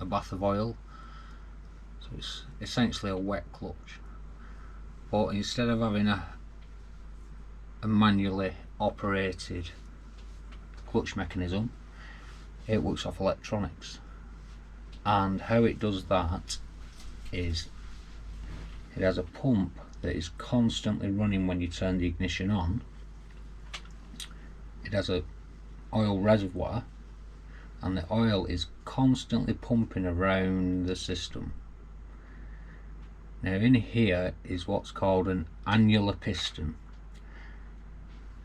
bath of oil. So it's essentially a wet clutch, but instead of having a manually operated clutch mechanism, it works off electronics. And how it does that is it has a pump that is constantly running when you turn the ignition on. It has a oil reservoir, and the oil is constantly pumping around the system. Now in here is what's called an annular piston,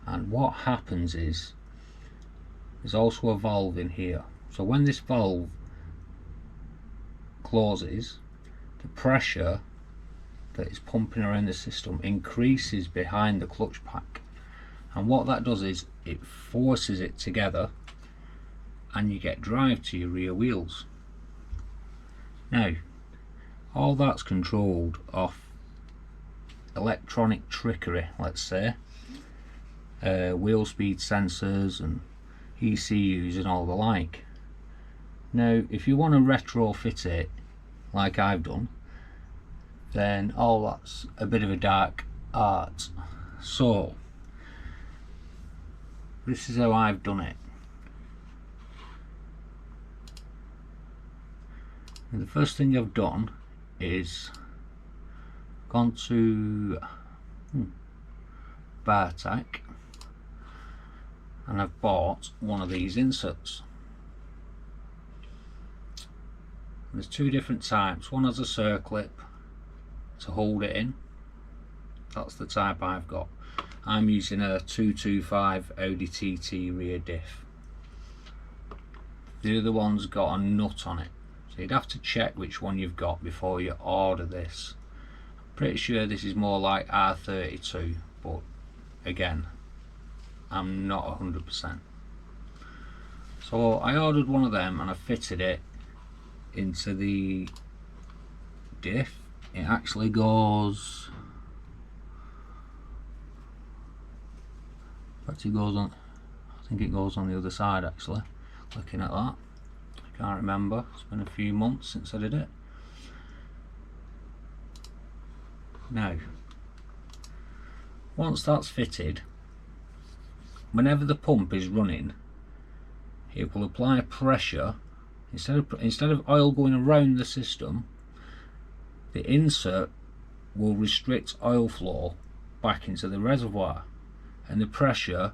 and what happens is there's also a valve in here. So when this valve closes, the pressure that is pumping around the system increases behind the clutch pack, and what that does is it forces it together and you get drive to your rear wheels. Now all that's controlled off electronic trickery, let's say, wheel speed sensors and ECUs and all the like. Now if you want to retrofit it like I've done, then all that's a bit of a dark art. So this is how I've done it. And the first thing I've done is gone to Bartek and I've bought one of these inserts. There's two different types. One has a circlip to hold it in. That's the type I've got. I'm using a 225 Audi TT rear diff. The other one's got a nut on it, so you'd have to check which one you've got before you order this. I'm pretty sure this is more like R32, but again, I'm not 100%. So I ordered one of them and I fitted it into the diff. It actually goes, I think it goes on the other side actually, looking at that. I can't remember, it's been a few months since I did it. Now once that's fitted, whenever the pump is running, it will apply pressure. Instead of oil going around the system, the insert will restrict oil flow back into the reservoir, and the pressure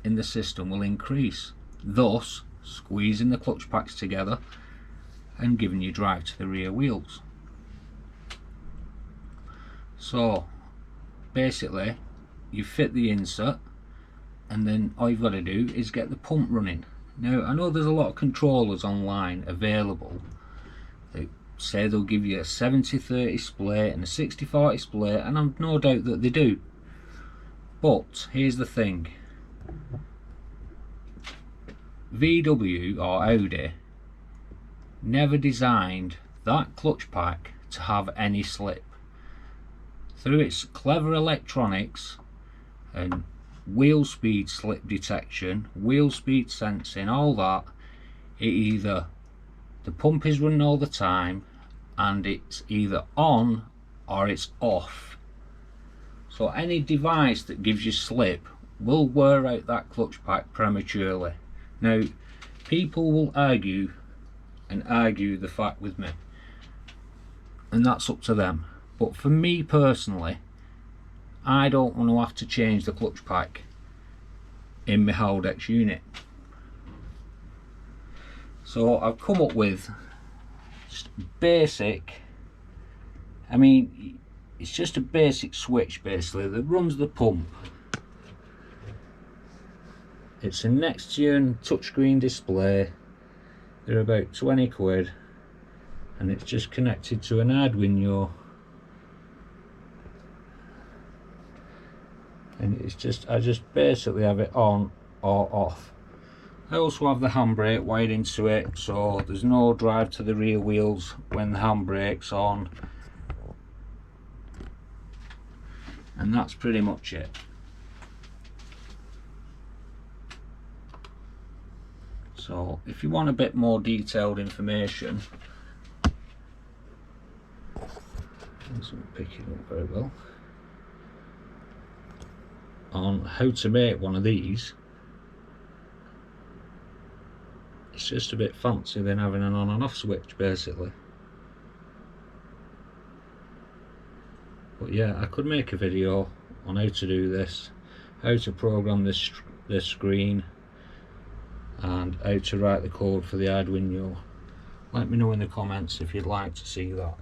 in the system will increase, thus squeezing the clutch packs together and giving you drive to the rear wheels. So basically you fit the insert and then all you've got to do is get the pump running. Now I know there's a lot of controllers online available that say they'll give you a 70-30 split and a 60-40 split, and I've no doubt that they do, but here's the thing. VW or Audi never designed that clutch pack to have any slip. Through its clever electronics and wheel speed slip detection, wheel speed sensing, all that, it either the pump is running all the time and it's either on or it's off. So any device that gives you slip will wear out that clutch pack prematurely. Now people will argue the fact with me, and that's up to them, but for me personally, I don't want to have to change the clutch pack in my Haldex unit. So I've come up with just basic, I mean it's just a basic switch basically that runs the pump. It's a Nextion touchscreen display. They're about 20 quid, and it's just connected to an Arduino, and it's just, I just basically have it on or off. I also have the handbrake wired into it, so there's no drive to the rear wheels when the handbrake's on, and that's pretty much it. So if you want a bit more detailed information, Doesn't pick it up very well. On how to make one of these, it's just a bit fancy than having an on and off switch basically. But yeah, I could make a video on how to do this, how to program this screen, and how to write the code for the Arduino. Let me know in the comments if you'd like to see that.